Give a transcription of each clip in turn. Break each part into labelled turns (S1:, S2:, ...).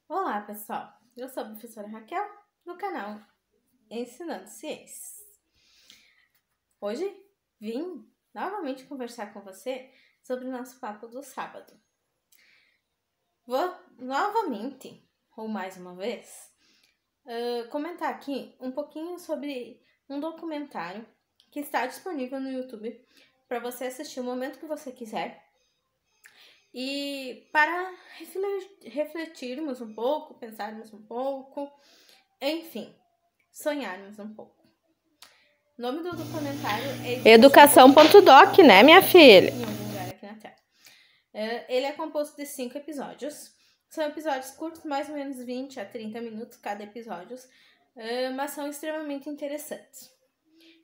S1: Olá, pessoal! Eu sou a professora Raquel, do canal Ensinando Ciências. Hoje vim novamente conversar com você sobre o nosso papo do sábado. Vou novamente, ou mais uma vez, comentar aqui um pouquinho sobre um documentário que está disponível no YouTube para você assistir o momento que você quiser. E para refletirmos um pouco, pensarmos um pouco, enfim, sonharmos um pouco. O nome do documentário é
S2: Educação.doc, né, minha filha?
S1: Em algum lugar aqui na Terra. Ele é composto de 5 episódios. São episódios curtos, mais ou menos 20 a 30 minutos cada episódio, mas são extremamente interessantes.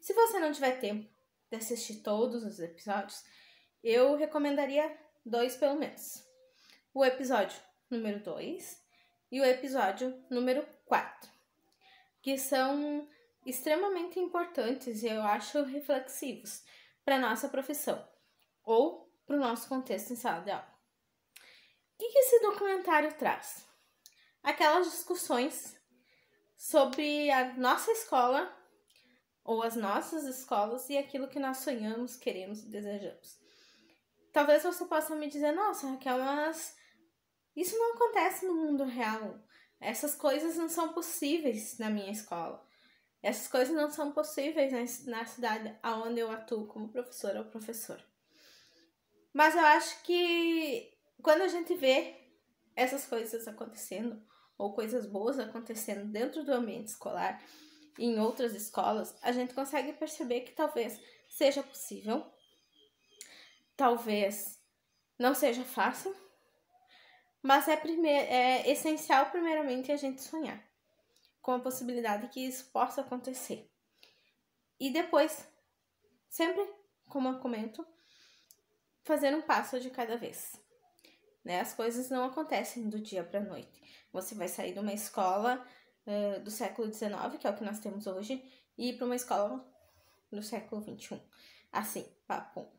S1: Se você não tiver tempo de assistir todos os episódios, eu recomendaria 2 pelo menos. O episódio número 2 e o episódio número 4, que são extremamente importantes e eu acho reflexivos para a nossa profissão ou para o nosso contexto em sala de aula. O que esse documentário traz? Aquelas discussões sobre a nossa escola ou as nossas escolas e aquilo que nós sonhamos, queremos e desejamos. Talvez você possa me dizer, nossa, Raquel, mas isso não acontece no mundo real. Essas coisas não são possíveis na minha escola. Essas coisas não são possíveis na cidade onde eu atuo como professora ou professor. Mas eu acho que quando a gente vê essas coisas acontecendo, ou coisas boas acontecendo dentro do ambiente escolar e em outras escolas, a gente consegue perceber que talvez seja possível, talvez não seja fácil, mas é essencial primeiramente a gente sonhar com a possibilidade que isso possa acontecer. E depois, sempre, como eu comento, fazer um passo de cada vez. Né? As coisas não acontecem do dia para a noite. Você vai sair de uma escola do século XIX, que é o que nós temos hoje, e ir para uma escola do século XXI. Assim, papo,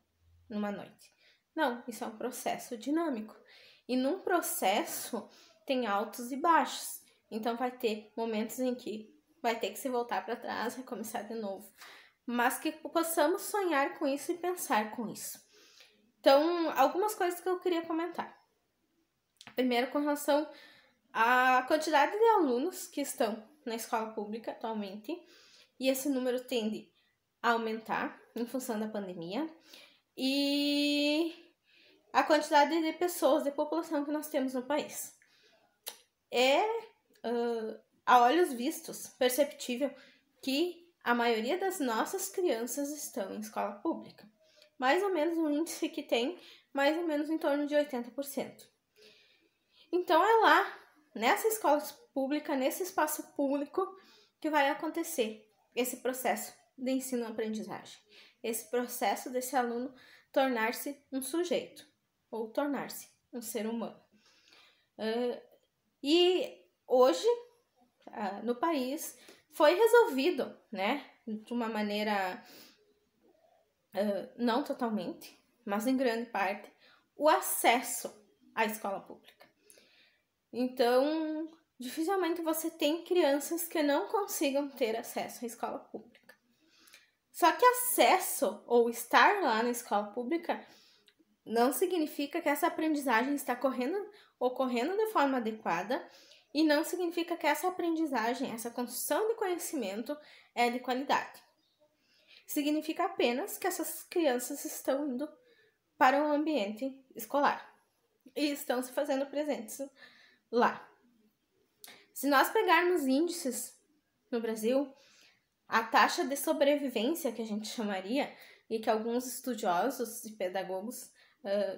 S1: numa noite. Não, isso é um processo dinâmico. E num processo tem altos e baixos. Então vai ter momentos em que vai ter que se voltar para trás, recomeçar de novo. Mas que possamos sonhar com isso e pensar com isso. Então, algumas coisas que eu queria comentar. Primeiro, com relação à quantidade de alunos que estão na escola pública atualmente. E esse número tende a aumentar em função da pandemia. E a quantidade de pessoas, de população que nós temos no país. A olhos vistos, perceptível que a maioria das nossas crianças estão em escola pública. Mais ou menos um índice que tem, mais ou menos em torno de 80%. Então é lá, nessa escola pública, nesse espaço público, que vai acontecer esse processo de ensino-aprendizagem. Esse processo desse aluno tornar-se um sujeito, ou tornar-se um ser humano. E hoje, no país, foi resolvido, né, de uma maneira, não totalmente, mas em grande parte, o acesso à escola pública. Então, dificilmente você tem crianças que não consigam ter acesso à escola pública. Só que acesso ou estar lá na escola pública não significa que essa aprendizagem está ocorrendo de forma adequada e não significa que essa aprendizagem, essa construção de conhecimento é de qualidade. Significa apenas que essas crianças estão indo para o ambiente escolar e estão se fazendo presentes lá. Se nós pegarmos índices no Brasil, a taxa de sobrevivência, que a gente chamaria, e que alguns estudiosos e pedagogos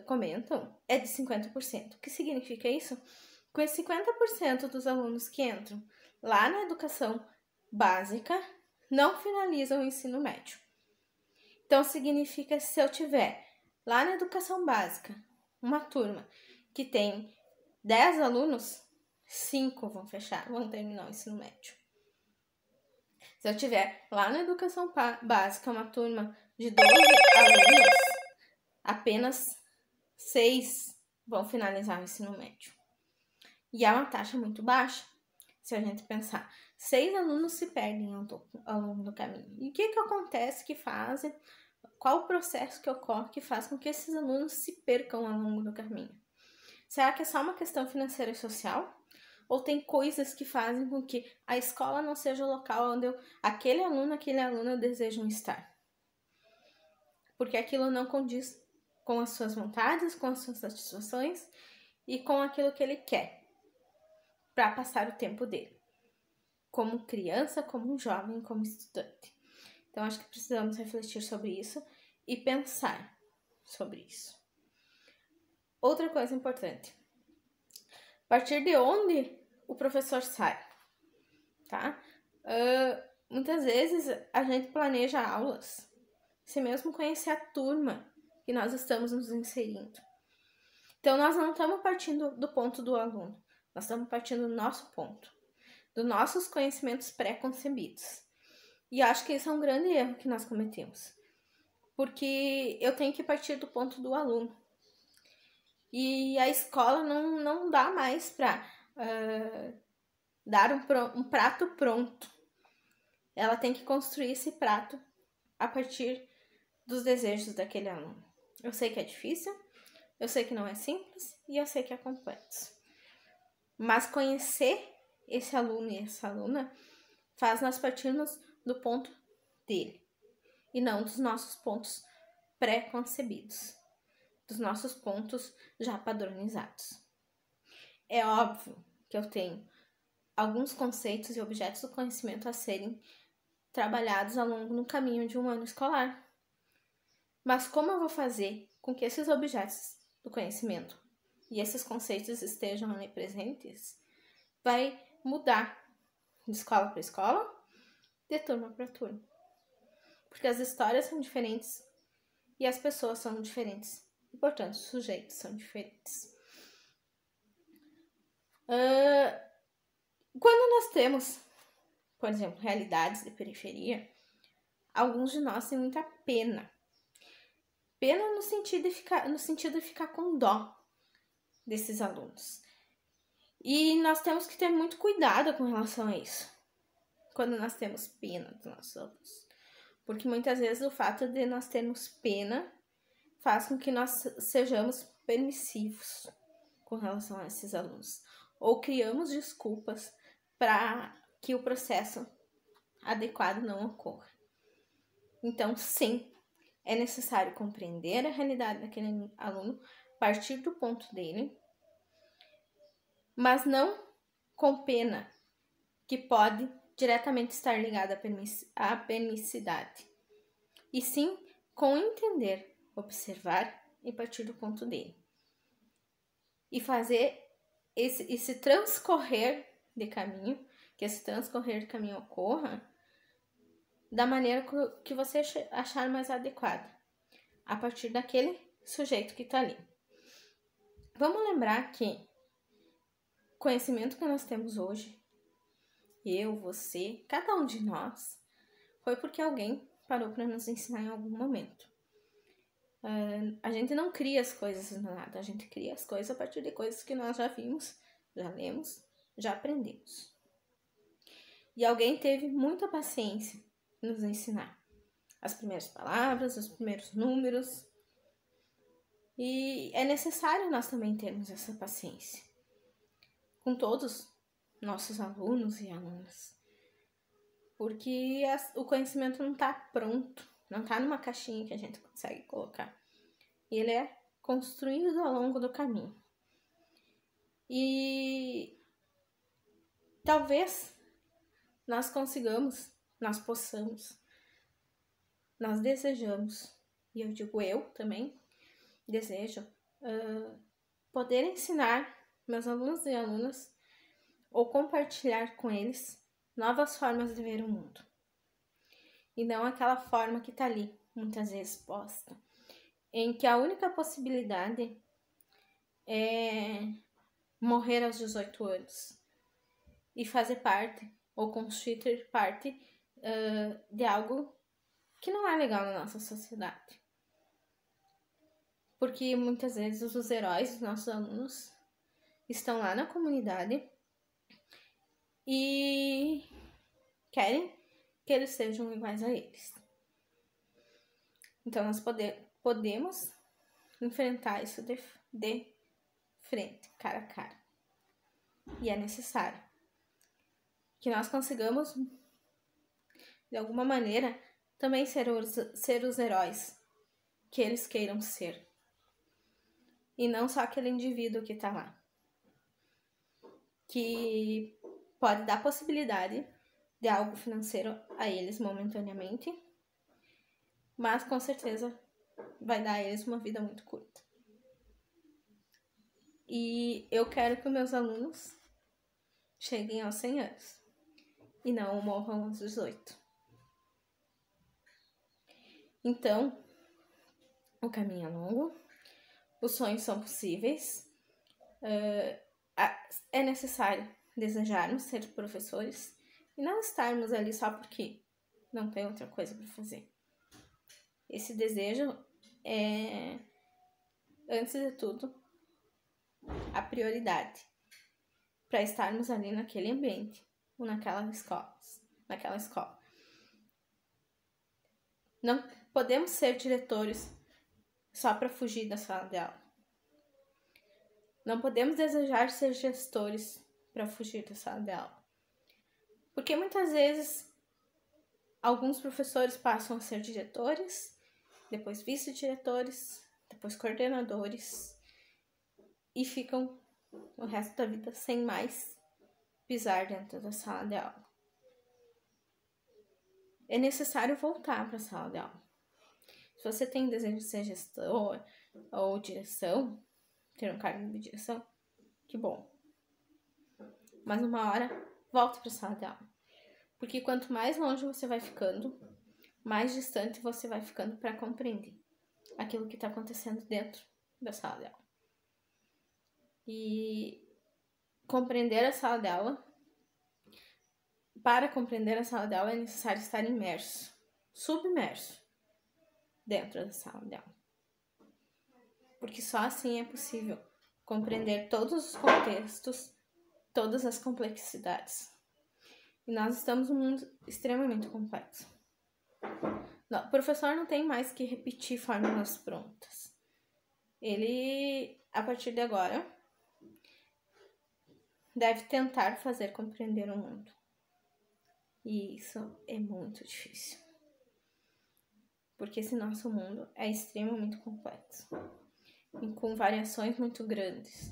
S1: comentam, é de 50%. O que significa isso? Que 50% dos alunos que entram lá na educação básica não finalizam o ensino médio. Então, significa que se eu tiver lá na educação básica uma turma que tem 10 alunos, 5 vão terminar o ensino médio. Se eu tiver lá na educação básica uma turma de 12 alunos, apenas 6 vão finalizar o ensino médio. E é uma taxa muito baixa. Se a gente pensar, 6 alunos se perdem ao longo do caminho. E o que acontece que fazem? Qual o processo que ocorre que faz com que esses alunos se percam ao longo do caminho? Será que é só uma questão financeira e social? Ou tem coisas que fazem com que a escola não seja o local onde aquele aluno, aquela aluna desejam estar? Porque aquilo não condiz com as suas vontades, com as suas satisfações e com aquilo que ele quer para passar o tempo dele, como criança, como jovem, como estudante. Então, acho que precisamos refletir sobre isso e pensar sobre isso. Outra coisa importante. A partir de onde o professor sai, tá? Muitas vezes a gente planeja aulas sem mesmo conhecer a turma que nós estamos nos inserindo. Então, nós não estamos partindo do ponto do aluno. Nós estamos partindo do nosso ponto, dos nossos conhecimentos pré-concebidos. E acho que esse é um grande erro que nós cometemos. Porque eu tenho que partir do ponto do aluno. E a escola não dá mais para dar um prato pronto. Ela tem que construir esse prato a partir dos desejos daquele aluno. Eu sei que é difícil, eu sei que não é simples e eu sei que é complexo. Mas conhecer esse aluno e essa aluna faz nós partirmos do ponto dele e não dos nossos pontos pré-concebidos, dos nossos pontos já padronizados. É óbvio que eu tenho alguns conceitos e objetos do conhecimento a serem trabalhados ao longo do caminho de um ano escolar. Mas como eu vou fazer com que esses objetos do conhecimento e esses conceitos estejam ali presentes, vai mudar de escola para escola, de turma para turma. Porque as histórias são diferentes e as pessoas são diferentes. E, portanto, os sujeitos são diferentes. Quando nós temos, por exemplo, realidades de periferia, alguns de nós têm muita pena. Pena no sentido de ficar com dó desses alunos. E nós temos que ter muito cuidado com relação a isso, quando nós temos pena dos nossos alunos. Porque muitas vezes o fato de nós termos pena faz com que nós sejamos permissivos com relação a esses alunos. Ou criamos desculpas para que o processo adequado não ocorra. Então, sim, é necessário compreender a realidade daquele aluno, partir do ponto dele, mas não com pena, que pode diretamente estar ligada à permissividade, e sim com entender, observar e partir do ponto dele. E fazer esse transcorrer de caminho, que esse transcorrer de caminho ocorra da maneira que você achar mais adequada, a partir daquele sujeito que está ali. Vamos lembrar que o conhecimento que nós temos hoje, eu, você, cada um de nós, foi porque alguém parou para nos ensinar em algum momento. A gente não cria as coisas do nada, a gente cria as coisas a partir de coisas que nós já vimos, já lemos, já aprendemos. E alguém teve muita paciência em nos ensinar as primeiras palavras, os primeiros números. E é necessário nós também termos essa paciência com todos nossos alunos e alunas. Porque o conhecimento não está pronto, não está numa caixinha que a gente consegue colocar. Ele é construído ao longo do caminho. E talvez nós consigamos, nós possamos, nós desejamos, e eu digo eu também, desejo poder ensinar meus alunos e alunas ou compartilhar com eles novas formas de ver o mundo. E não aquela forma que está ali, muitas vezes posta, em que a única possibilidade é morrer aos 18 anos e fazer parte ou constituir parte de algo que não é legal na nossa sociedade. Porque muitas vezes os heróis dos nossos alunos estão lá na comunidade e querem que eles sejam iguais a eles. Então, nós podemos enfrentar isso de frente, cara a cara. E é necessário que nós consigamos, de alguma maneira, também ser os heróis que eles queiram ser. E não só aquele indivíduo que tá lá. Que pode dar possibilidade de algo financeiro a eles momentaneamente, mas com certeza vai dar a eles uma vida muito curta. E eu quero que os meus alunos cheguem aos 100 anos e não morram aos 18. Então, o caminho é longo, os sonhos são possíveis, é necessário desejarmos ser professores e não estarmos ali só porque não tem outra coisa para fazer. Esse desejo é, antes de tudo, a prioridade para estarmos ali naquele ambiente ou naquela escola. Não podemos ser diretores só para fugir da sala de aula. Não podemos desejar ser gestores para fugir da sala de aula. Porque muitas vezes alguns professores passam a ser diretores, depois vice-diretores, depois coordenadores e ficam o resto da vida sem mais pisar dentro da sala de aula. É necessário voltar para a sala de aula. Se você tem desejo de ser gestor ou direção, ter um cargo de direção, que bom. Mas uma hora, volte para a sala de aula. Porque quanto mais longe você vai ficando, mais distante você vai ficando para compreender aquilo que está acontecendo dentro da sala de aula. E compreender a sala de aula, para compreender a sala de aula é necessário estar imerso, submerso dentro da sala de aula. Porque só assim é possível compreender todos os contextos, todas as complexidades. E nós estamos num mundo extremamente complexo. O professor não tem mais que repetir fórmulas prontas. Ele, a partir de agora, deve tentar fazer compreender o mundo. E isso é muito difícil. Porque esse nosso mundo é extremamente complexo. E com variações muito grandes.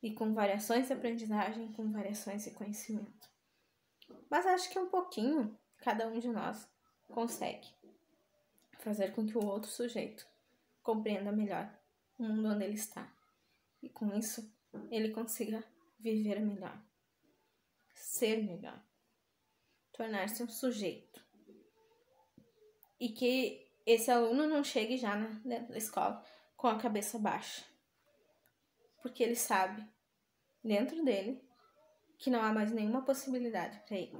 S1: E com variações de aprendizagem, com variações de conhecimento. Mas acho que um pouquinho, cada um de nós consegue fazer com que o outro sujeito compreenda melhor o mundo onde ele está. E com isso, ele consiga viver melhor, ser melhor, tornar-se um sujeito. E que esse aluno não chegue já dentro da escola com a cabeça baixa. Porque ele sabe, dentro dele, que não há mais nenhuma possibilidade para ele.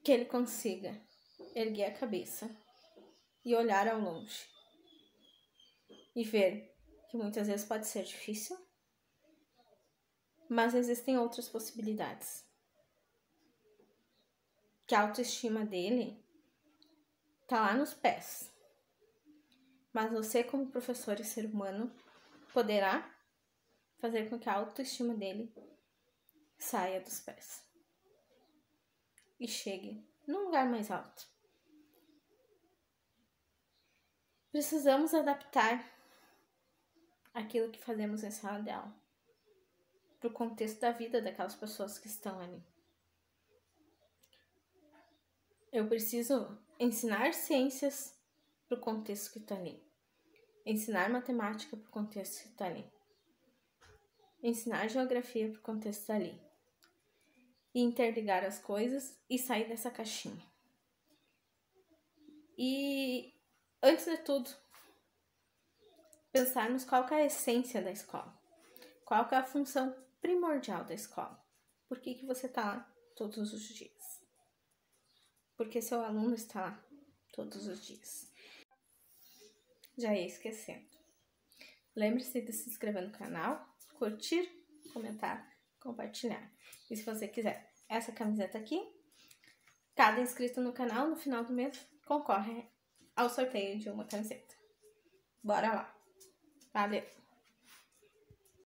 S1: Que ele consiga erguer a cabeça e olhar ao longe. E ver que muitas vezes pode ser difícil, mas existem outras possibilidades. Que a autoestima dele tá lá nos pés. Mas você, como professor e ser humano, poderá fazer com que a autoestima dele saia dos pés e chegue num lugar mais alto. Precisamos adaptar aquilo que fazemos em sala de aula para o contexto da vida daquelas pessoas que estão ali. Eu preciso ensinar ciências para o contexto que está ali. Ensinar matemática para o contexto que está ali. Ensinar geografia para o contexto que está ali. E interligar as coisas e sair dessa caixinha. E, antes de tudo, pensarmos qual que é a essência da escola. Qual que é a função primordial da escola. Por que você está lá todos os dias? Porque seu aluno está lá todos os dias. Já ia esquecendo. Lembre-se de se inscrever no canal, curtir, comentar, compartilhar. E se você quiser essa camiseta aqui, cada inscrito no canal, no final do mês, concorre ao sorteio de uma camiseta. Bora lá! Valeu!